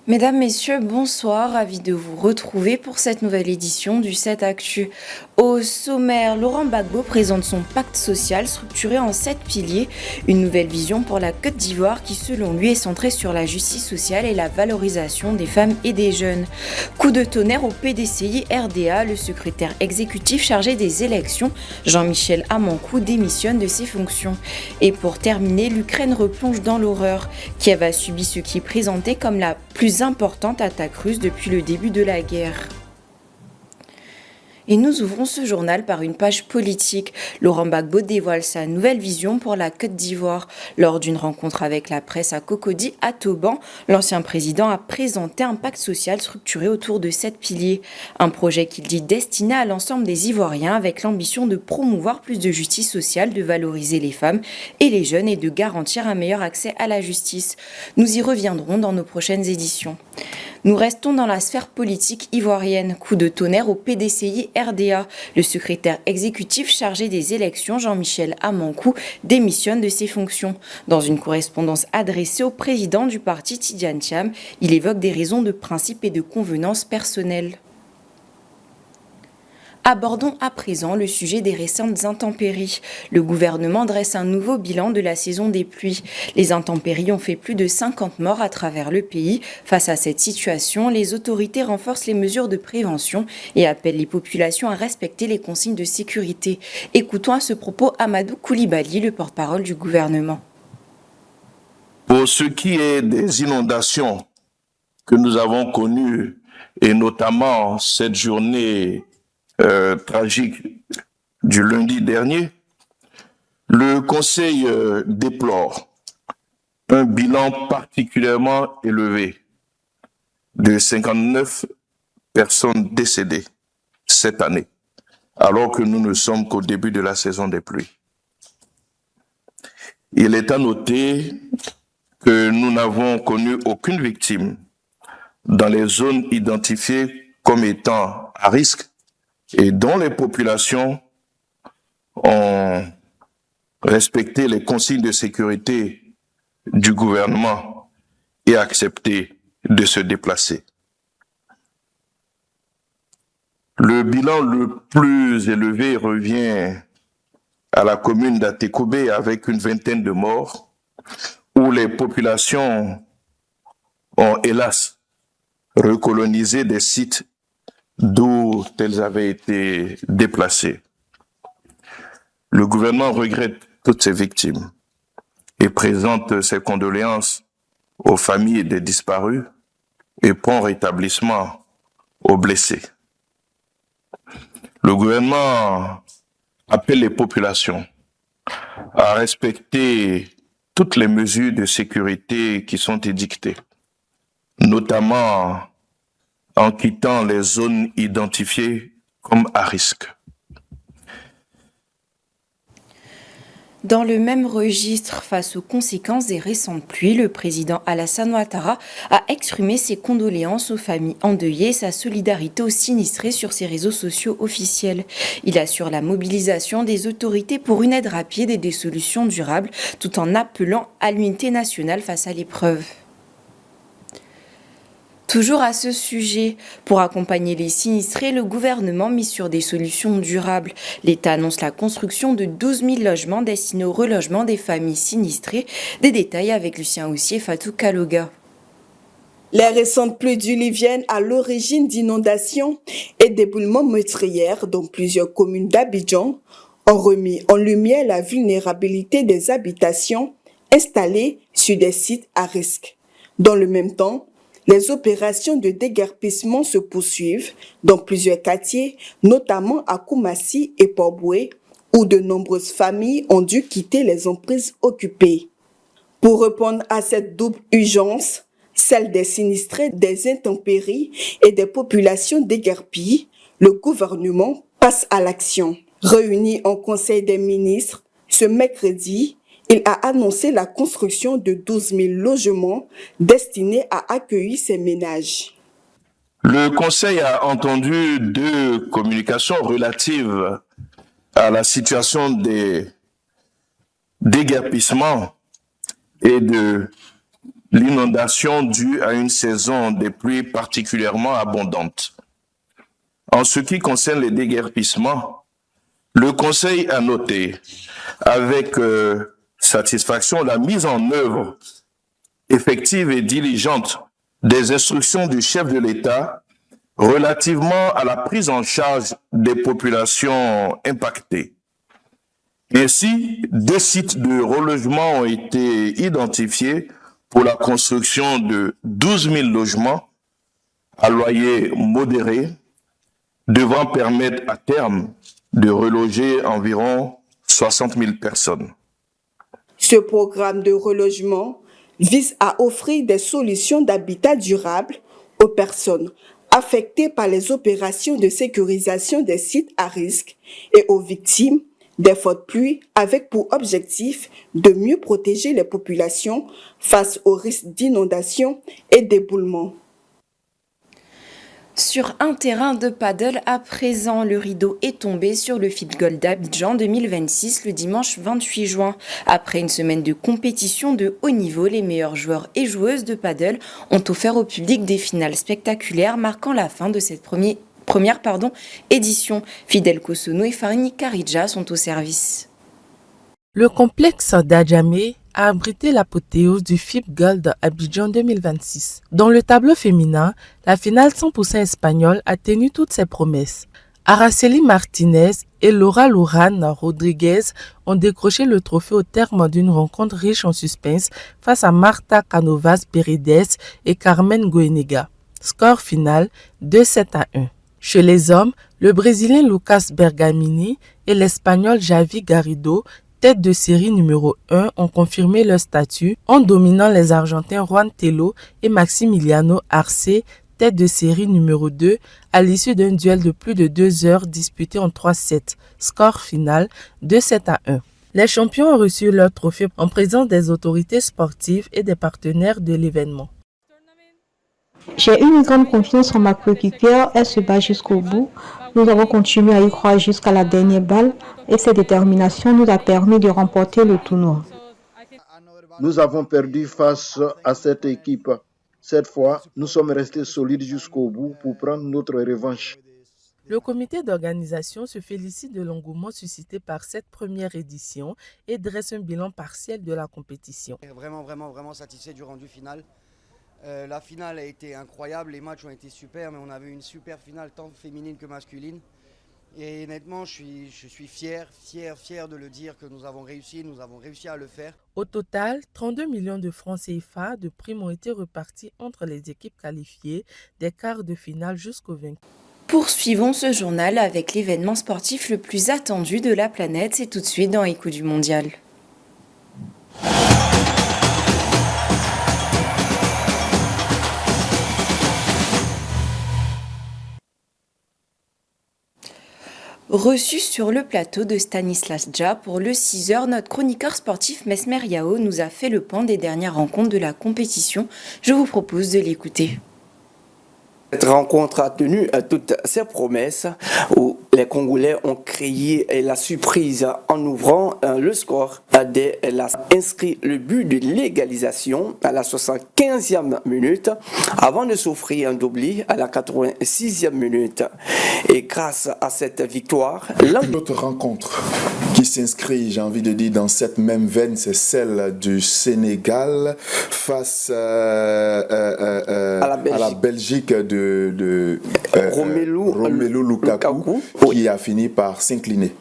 Mesdames, Messieurs, bonsoir, ravi de vous retrouver pour cette nouvelle édition du 7 Actu. Au sommaire, Laurent Gbagbo présente son pacte social structuré en 7 piliers, une nouvelle vision pour la Côte d'Ivoire qui selon lui est centrée sur la justice sociale et la valorisation des femmes et des jeunes. Coup de tonnerre au PDCI RDA, le secrétaire exécutif chargé des élections, Jean-Michel Amankou, démissionne de ses fonctions. Et pour terminer, l'Ukraine replonge dans l'horreur. Kiev a subi ce qui est présenté comme la plus importante attaque russe depuis le début de la guerre. Et nous ouvrons ce journal par une page politique. Laurent Gbagbo dévoile sa nouvelle vision pour la Côte d'Ivoire. Lors d'une rencontre avec la presse à Cocody, à Toban, l'ancien président a présenté un pacte social structuré autour de 7 piliers. Un projet qu'il dit destiné à l'ensemble des Ivoiriens avec l'ambition de promouvoir plus de justice sociale, de valoriser les femmes et les jeunes et de garantir un meilleur accès à la justice. Nous y reviendrons dans nos prochaines éditions. Nous restons dans la sphère politique ivoirienne. Coup de tonnerre au PDCI RDA. Le secrétaire exécutif chargé des élections, Jean-Michel Amankou, démissionne de ses fonctions. Dans une correspondance adressée au président du parti Tidiane Thiam, il évoque des raisons de principe et de convenance personnelle. Abordons à présent le sujet des récentes intempéries. Le gouvernement dresse un nouveau bilan de la saison des pluies. Les intempéries ont fait plus de 50 morts à travers le pays. Face à cette situation, les autorités renforcent les mesures de prévention et appellent les populations à respecter les consignes de sécurité. Écoutons à ce propos Amadou Koulibaly, le porte-parole du gouvernement. Pour ce qui est des inondations que nous avons connues, et notamment cette journée tragique du lundi dernier, le Conseil déplore un bilan particulièrement élevé de 59 personnes décédées cette année, alors que nous ne sommes qu'au début de la saison des pluies. Il est à noter que nous n'avons connu aucune victime dans les zones identifiées comme étant à risque et dont les populations ont respecté les consignes de sécurité du gouvernement et accepté de se déplacer. Le bilan le plus élevé revient à la commune d'Atekoubé avec une vingtaine de morts, où les populations ont hélas recolonisé des sites d'où elles avaient été déplacées. Le gouvernement regrette toutes ces victimes et présente ses condoléances aux familles des disparus et prompt rétablissement aux blessés. Le gouvernement appelle les populations à respecter toutes les mesures de sécurité qui sont édictées, notamment en quittant les zones identifiées comme à risque. Dans le même registre, face aux conséquences des récentes pluies, le président Alassane Ouattara a exprimé ses condoléances aux familles endeuillées et sa solidarité aux sinistrés sur ses réseaux sociaux officiels. Il assure la mobilisation des autorités pour une aide rapide et des solutions durables, tout en appelant à l'unité nationale face à l'épreuve. Toujours à ce sujet, pour accompagner les sinistrés, le gouvernement mise sur des solutions durables. L'État annonce la construction de 12 000 logements destinés au relogement des familles sinistrées. Des détails avec Lucien Houssier et Fatou Kaloga. Les récentes pluies diluviennes à l'origine d'inondations et d'éboulements meurtrières dans plusieurs communes d'Abidjan ont remis en lumière la vulnérabilité des habitations installées sur des sites à risque. Dans le même temps, les opérations de déguerpissement se poursuivent dans plusieurs quartiers, notamment à Koumassi et Port-Boué, où de nombreuses familles ont dû quitter les emprises occupées. Pour répondre à cette double urgence, celle des sinistrés des intempéries et des populations déguerpies, le gouvernement passe à l'action. Réuni en Conseil des ministres ce mercredi, il a annoncé la construction de 12 000 logements destinés à accueillir ces ménages. Le Conseil a entendu deux communications relatives à la situation des déguerpissements et de l'inondation due à une saison des pluies particulièrement abondante. En ce qui concerne les déguerpissements, le Conseil a noté avec satisfaction la mise en œuvre effective et diligente des instructions du chef de l'État relativement à la prise en charge des populations impactées. Ainsi, 2 sites de relogement ont été identifiés pour la construction de 12 000 logements à loyer modéré, devant permettre à terme de reloger environ 60 000 personnes. Ce programme de relogement vise à offrir des solutions d'habitat durable aux personnes affectées par les opérations de sécurisation des sites à risque et aux victimes des fortes pluies, avec pour objectif de mieux protéger les populations face aux risques d'inondation et d'éboulement. Sur un terrain de paddle, à présent, le rideau est tombé sur le FIDGOL d'Abidjan 2026 le dimanche 28 juin. Après une semaine de compétition de haut niveau, les meilleurs joueurs et joueuses de paddle ont offert au public des finales spectaculaires marquant la fin de cette première édition. Fidel Kosono et Farini Karidja sont au service. Le complexe d'Adjamé a abrité l'apothéose du FIP Gold Abidjan 2026. Dans le tableau féminin, la finale 100% espagnole a tenu toutes ses promesses. Araceli Martinez et Laura Lorane Rodriguez ont décroché le trophée au terme d'une rencontre riche en suspense face à Marta Canovas Paredes et Carmen Goenega. Score final 2-7-1. Chez les hommes, le Brésilien Lucas Bergamini et l'Espagnol Javi Garrido, tête de série numéro 1, ont confirmé leur statut en dominant les Argentins Juan Tello et Maximiliano Arce, tête de série numéro 2, à l'issue d'un duel de plus de 2 heures disputé en 3-7. Score final 2-7-1. Les champions ont reçu leur trophée en présence des autorités sportives et des partenaires de l'événement. J'ai eu une grande confiance en ma coéquipière, elle se bat jusqu'au bout. Nous avons continué à y croire jusqu'à la dernière balle et cette détermination nous a permis de remporter le tournoi. Nous avons perdu face à cette équipe. Cette fois, nous sommes restés solides jusqu'au bout pour prendre notre revanche. Le comité d'organisation se félicite de l'engouement suscité par cette première édition et dresse un bilan partiel de la compétition. Vraiment satisfait du rendu final. La finale a été incroyable, les matchs ont été super, mais on avait une super finale tant féminine que masculine. Et honnêtement, je suis fier de le dire que nous avons réussi à le faire. Au total, 32 millions de francs CFA de primes ont été repartis entre les équipes qualifiées des quarts de finale jusqu'au vainqueur. Poursuivons ce journal avec l'événement sportif le plus attendu de la planète. C'est tout de suite dans Écho du Mondial. Reçu sur le plateau de Stanislas Dja pour le 6h, notre chroniqueur sportif Mesmer Yao nous a fait le point des dernières rencontres de la compétition. Je vous propose de l'écouter. Cette rencontre a tenu toutes ses promesses où les Congolais ont créé la surprise en ouvrant le score dès inscrit le but de l'égalisation à la 75e minute avant de s'offrir un doublé à la 86e minute. Et grâce à cette victoire, l'autre rencontre qui s'inscrit, j'ai envie de dire, dans cette même veine, c'est celle du Sénégal face à la Belgique de Romelu Lukaku qui a fini par s'incliner.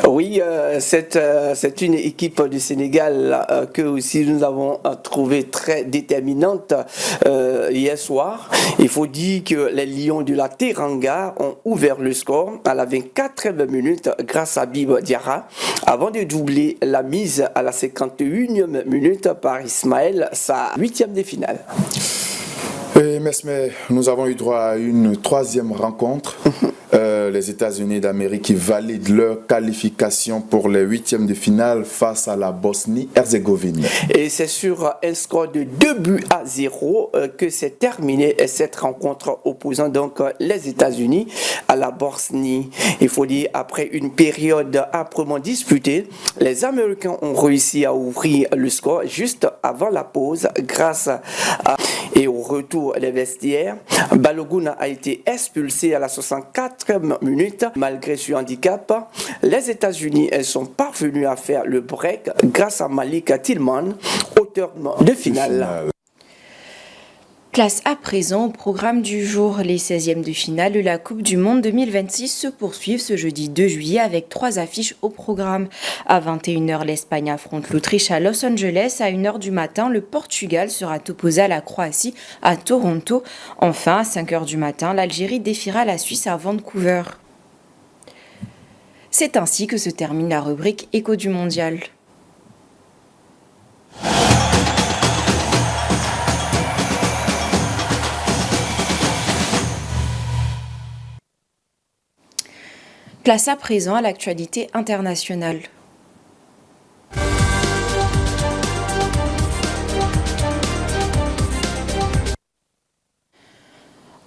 Oui, c'est une équipe du Sénégal que aussi nous avons trouvé très déterminante hier soir. Il faut dire que les Lions de la Teranga ont ouvert le score à la 24e minute grâce à Biba Diarra avant de doubler la mise à la 51e minute par Ismaël, sa 8e de finale. Et Mesmer, nous avons eu droit à une troisième rencontre les États-Unis d'Amérique qui valident leur qualification pour les huitièmes de finale face à la Bosnie-Herzégovine. Et c'est sur un score de 2-0 que s'est terminée cette rencontre opposant donc les États-Unis à la Bosnie. Il faut dire, après une période âprement disputée, les Américains ont réussi à ouvrir le score juste avant la pause grâce et au retour des vestiaires. Balogun a été expulsé à la 64e minute malgré ce handicap. Les États-Unis sont parvenus à faire le break grâce à Malik Tillman, auteur de finale. Place à présent au programme du jour. Les 16e de finale de la Coupe du Monde 2026 se poursuivent ce jeudi 2 juillet avec 3 affiches au programme. À 21h, l'Espagne affronte l'Autriche à Los Angeles. À 1h du matin, le Portugal sera opposé à la Croatie à Toronto. Enfin, à 5h du matin, l'Algérie défiera la Suisse à Vancouver. C'est ainsi que se termine la rubrique Écho du Mondial. Place à présent à l'actualité internationale.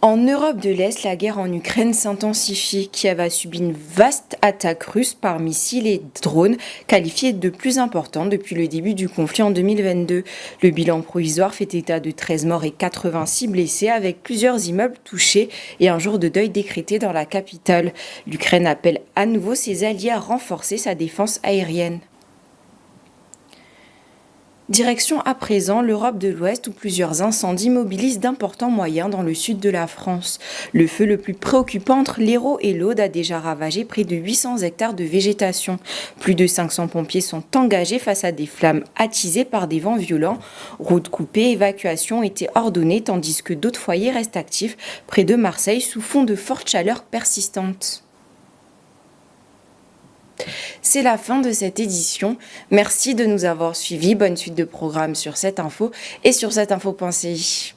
En Europe de l'Est, la guerre en Ukraine s'intensifie. Kiev a subi une vaste attaque russe par missiles et drones, qualifiée de plus importante depuis le début du conflit en 2022. Le bilan provisoire fait état de 13 morts et 86 blessés, avec plusieurs immeubles touchés et un jour de deuil décrété dans la capitale. L'Ukraine appelle à nouveau ses alliés à renforcer sa défense aérienne. Direction à présent l'Europe de l'Ouest où plusieurs incendies mobilisent d'importants moyens dans le sud de la France. Le feu le plus préoccupant entre l'Hérault et l'Aude a déjà ravagé près de 800 hectares de végétation. Plus de 500 pompiers sont engagés face à des flammes attisées par des vents violents. Routes coupées, évacuations ont été ordonnées tandis que d'autres foyers restent actifs près de Marseille sous fond de fortes chaleurs persistantes. C'est la fin de cette édition. Merci de nous avoir suivis. Bonne suite de programmes sur cette info et sur cette info.ci.